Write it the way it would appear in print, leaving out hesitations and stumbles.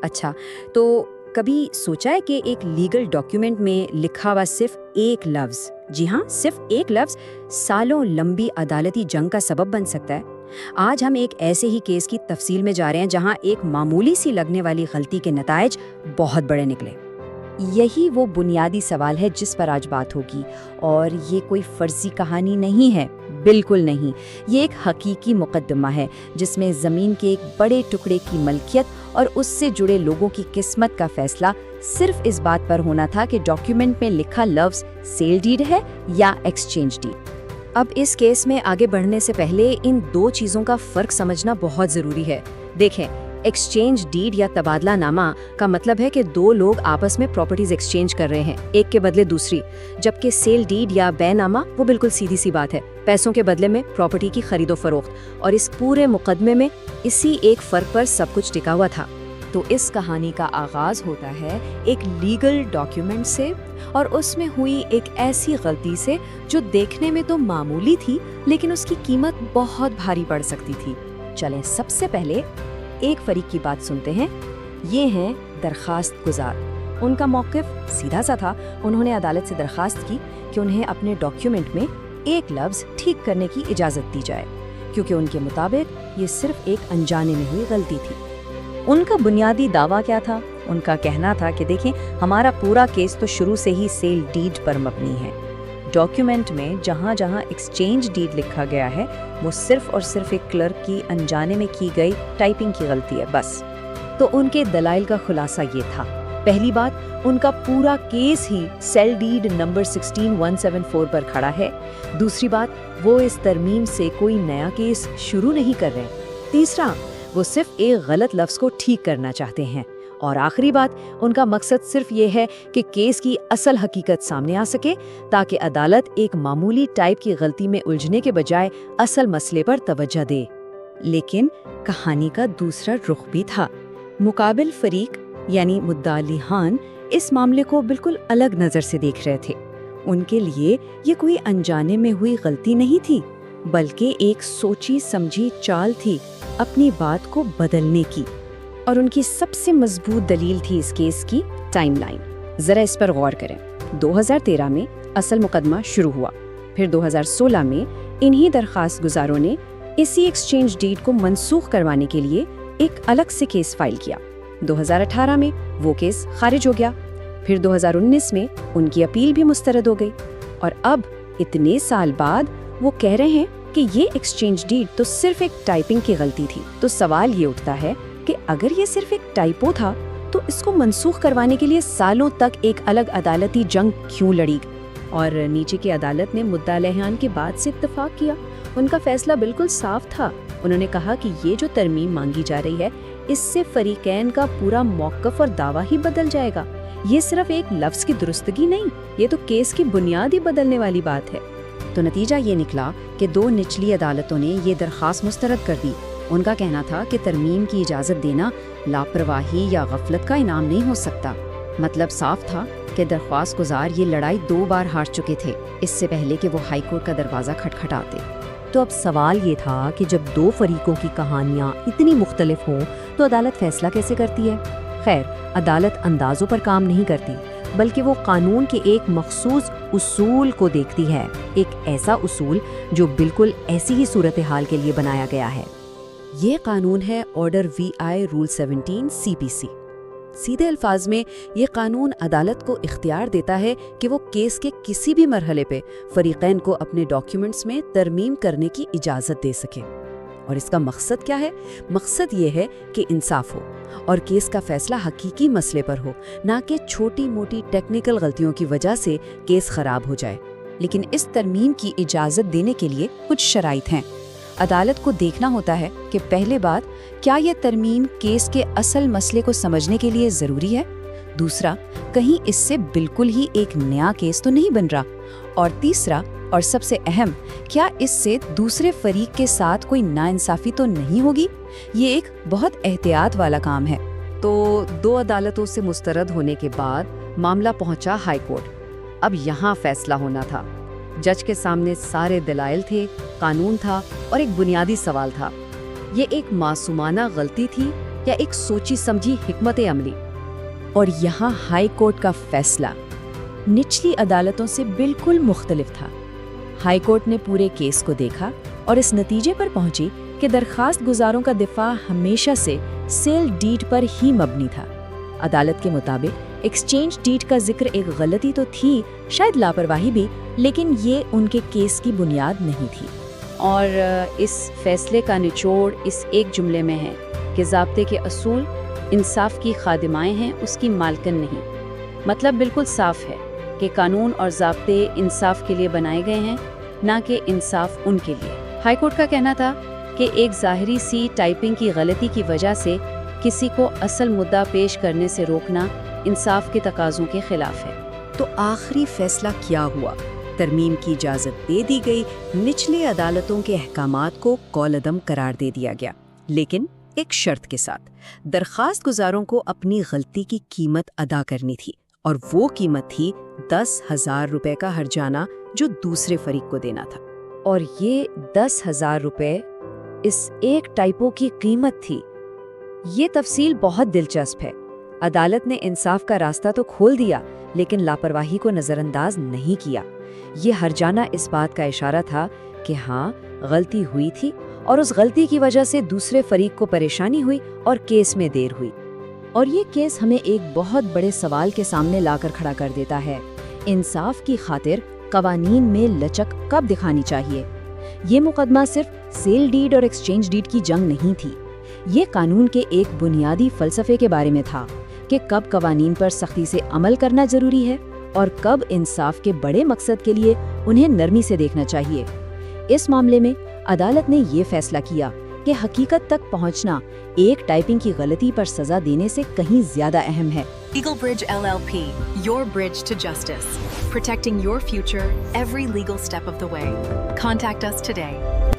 अच्छा, तो कभी सोचा है कि एक लीगल डॉक्यूमेंट में लिखा हुआ सिर्फ एक लफ्ज़, जी हाँ, सिर्फ एक लफ्ज़ सालों लंबी अदालती जंग का सबब बन सकता है? आज हम एक ऐसे ही केस की तफसील में जा रहे हैं जहां एक मामूली सी लगने वाली गलती के नतायज बहुत बड़े निकले। यही वो बुनियादी सवाल है जिस पर आज बात होगी, और ये कोई फर्जी कहानी नहीं है, बिल्कुल नहीं। ये एक हकीकी मुकदमा है जिसमें ज़मीन के एक बड़े टुकड़े की मलकियत और उससे जुड़े लोगों की किस्मत का फैसला सिर्फ इस बात पर होना था कि डॉक्यूमेंट में लिखा लफ्ज़ सेल डीड है या एक्सचेंज डीड। अब इस केस में आगे बढ़ने से पहले इन दो चीज़ों का फ़र्क समझना बहुत ज़रूरी है। देखें, एक्सचेंज डीड या तबादला नामा का मतलब है कि दो लोग आपस में प्रॉपर्टीज एक्सचेंज कर रहे हैं, एक के बदले दूसरी, जबकि सेल डीड या बैनामा वो बिल्कुल सीधी सी बात है, पैसों के बदले में प्रॉपर्टी की खरीदो फरोख्त। और इस पूरे मुकदमे में इसी एक फ़र्क पर सब कुछ टिका हुआ था। तो इस कहानी का आगाज़ होता है एक लीगल डॉक्यूमेंट से, और उसमें हुई एक ऐसी गलती से जो देखने में तो मामूली थी लेकिन उसकी कीमत बहुत भारी पड़ सकती थी। चलें सबसे पहले एक फरीक की बात सुनते हैं। ये हैं दरखास्त गुजार। उनका मौक़िफ़ सीधा सा था। उन्होंने अदालत से दरखास्त की कि उन्हें अपने डॉक्यूमेंट में एक लफ्ज़ ठीक करने की इजाज़त दी जाए, क्योंकि उनके मुताबिक ये सिर्फ एक अनजाने में हुई गलती थी। उनका बुनियादी दावा क्या था? उनका कहना था कि देखें, हमारा पूरा केस तो शुरू से ही सेल डीड पर मबनी है। डॉक्यूमेंट में जहाँ जहाँ एक्सचेंज डीड लिखा गया है वो सिर्फ और सिर्फ एक क्लर्क की अनजाने में की गई टाइपिंग की गलती है, बस। तो उनके दलाइल का खुलासा ये था। पहली बात, उनका पूरा केस ही सेल डीड नंबर 16174 पर खड़ा है। दूसरी बात, वो इस तरमीम से कोई नया केस शुरू नहीं कर रहे। तीसरा, वो सिर्फ एक गलत लफ्ज़ को ठीक करना चाहते हैं। और आखिरी बात, उनका मकसद सिर्फ ये है कि केस की असल हकीकत सामने आ सके, ताकि अदालत एक मामूली टाइप की गलती में उलझने के बजाय असल मसले पर तवज्जो दे। लेकिन कहानी का दूसरा रुख भी था। मुकाबिल फरीक यानी मुद्दा लिहान इस मामले को बिल्कुल अलग नज़र से देख रहे थे। उनके लिए ये कोई अनजाने में हुई गलती नहीं थी, बल्कि एक सोची समझी चाल थी अपनी बात को बदलने की। और उनकी सबसे मजबूत दलील थी इस केस की टाइमलाइन। जरा इस पर गौर करें। 2013 में असल मुकदमा शुरू हुआ, फिर 2016 में इन्हीं दरखास्त गुजारों ने इसी एक्सचेंज डीड को मनसूख करवाने के लिए एक अलग से केस फाइल किया। 2018 में वो केस खारिज हो गया। फिर 2019 में उनकी अपील भी मुस्तरद हो गई, और अब इतने साल बाद वो कह रहे हैं कि ये एक्सचेंज डीड तो सिर्फ एक टाइपिंग की गलती थी। तो सवाल ये उठता है कि अगर ये सिर्फ एक टाइपो था तो इसको मनसूख करवाने के लिए सालों तक एक अलग अदालती जंग क्यों लड़ी? और नीचे की अदालत ने मुद्दा लिहान के बाद से इत्तेफाक किया। उनका फैसला बिल्कुल साफ था। उन्होंने कहा कि ये जो तरमीम मांगी जा रही है, इससे फरीकैन का पूरा मौक़िफ़ और दावा ही बदल जाएगा। ये सिर्फ एक लफ्ज़ की दुरुस्तगी नहीं, ये तो केस की बुनियाद ही बदलने वाली बात है। तो नतीजा ये निकला कि दो निचली अदालतों ने ये दरख्वास्त मुस्तरद कर दी। उनका कहना था कि तरमीम की इजाज़त देना लापरवाही या गफलत का इनाम नहीं हो सकता। मतलब साफ था कि दरख्वास्त गुजार ये लड़ाई 2 बार हार चुके थे, इससे पहले कि वो हाई कोर्ट का दरवाज़ा खटखटाते। तो अब सवाल ये था कि जब दो फरीकों की कहानियाँ इतनी मुख्तलिफ हों तो अदालत फैसला कैसे करती है? खैर, अदालत अंदाज़ों पर काम नहीं करती, बल्कि वो कानून के एक मखसूस उसूल को देखती है। एक ऐसा उसूल जो बिल्कुल ऐसी ही सूरत हाल के लिए बनाया गया है। ये कानून है ऑर्डर VI रूल 17 CPC। सीधे अल्फाज में ये कानून अदालत को इख्तियार देता है कि वो केस के किसी भी मरहले पे फरीकैन को अपने डॉक्यूमेंट्स में तरमीम करने की इजाज़त दे सके। और इसका मकसद क्या है? मकसद ये है कि इंसाफ हो और केस का फैसला हकीकी मसले पर हो, ना कि छोटी मोटी टेक्निकल गलतियों की वजह से केस खराब हो जाए। लेकिन इस तरमीम की इजाज़त देने के लिए कुछ शराइत हैं। अदालत को देखना होता है कि पहले बात, क्या यह तरमीम केस के असल मसले को समझने के लिए ज़रूरी है? दूसरा, कहीं इससे बिल्कुल ही एक नया केस तो नहीं बन रहा? और तीसरा और सबसे अहम, क्या इससे दूसरे फरीक के साथ कोई नाइंसाफ़ी तो नहीं होगी? ये एक बहुत एहतियात वाला काम है। तो 2 अदालतों से मुस्तरद होने के बाद मामला पहुंचा हाई कोर्ट। अब यहाँ फैसला होना था। जज के सामने सारे दलाइल थे, कानून था और एक बुनियादी सवाल था। ये एक मासूमाना गलती थी یا ایک سوچی سمجھی حکمت عملی؟ اور یہاں ہائی کورٹ کا فیصلہ نچلی عدالتوں سے بالکل مختلف تھا۔ ہائی کورٹ نے پورے کیس کو دیکھا اور اس نتیجے پر پہنچی کہ درخواست گزاروں کا دفاع ہمیشہ سے سیل ڈیڈ پر ہی مبنی تھا۔ عدالت کے مطابق ایکسچینج ڈیڈ کا ذکر ایک غلطی تو تھی، شاید لاپرواہی بھی، لیکن یہ ان کے کیس کی بنیاد نہیں تھی۔ اور اس فیصلے کا نچوڑ اس ایک جملے میں ہے کہ ضابطے کے اصول انصاف کی خادمائیں ہیں، اس کی مالکن نہیں۔ مطلب بالکل صاف ہے کہ قانون اور ضابطے انصاف کے لیے بنائے گئے ہیں، نہ کہ انصاف ان کے لیے۔ ہائی کورٹ کا کہنا تھا کہ ایک ظاہری سی ٹائپنگ کی غلطی کی وجہ سے کسی کو اصل مدعا پیش کرنے سے روکنا انصاف کے تقاضوں کے خلاف ہے۔ تو آخری فیصلہ کیا ہوا؟ ترمیم کی اجازت دے دی گئی، نچلی عدالتوں کے احکامات کو کال عدم قرار دے دیا گیا، لیکن ایک شرط کے ساتھ۔ درخواست گزاروں کو اپنی غلطی کی قیمت ادا کرنی تھی، اور وہ قیمت تھی 10,000 روپے کا ہرجانہ جو دوسرے فریق کو دینا تھا۔ اور یہ 10,000 روپے اس ایک ٹائپو کی قیمت تھی۔ یہ تفصیل بہت دلچسپ ہے۔ عدالت نے انصاف کا راستہ تو کھول دیا، لیکن لاپرواہی کو نظر انداز نہیں کیا۔ یہ ہرجانہ اس بات کا اشارہ تھا کہ ہاں، غلطی ہوئی تھی، اور اس غلطی کی وجہ سے دوسرے فریق کو پریشانی ہوئی اور کیس میں دیر ہوئی۔ اور یہ کیس ہمیں ایک بہت بڑے سوال کے سامنے لا کر کھڑا کر دیتا ہے۔ انصاف کی خاطر قوانین میں لچک کب دکھانی چاہیے؟ یہ مقدمہ صرف سیل ڈیڈ اور ایکسچینج ڈیڈ کی جنگ نہیں تھی۔ یہ قانون کے ایک بنیادی فلسفے کے بارے میں تھا کہ کب قوانین پر سختی سے عمل کرنا ضروری ہے اور کب انصاف کے بڑے مقصد کے لیے انہیں نرمی سے دیکھنا چاہیے۔ اس معاملے میں عدالت نے یہ فیصلہ کیا کہ حقیقت تک پہنچنا ایک ٹائپنگ کی غلطی پر سزا دینے سے کہیں زیادہ اہم ہے۔ Legal Bridge LLP, your bridge to justice. Protecting your future every legal step of the way. Contact us today.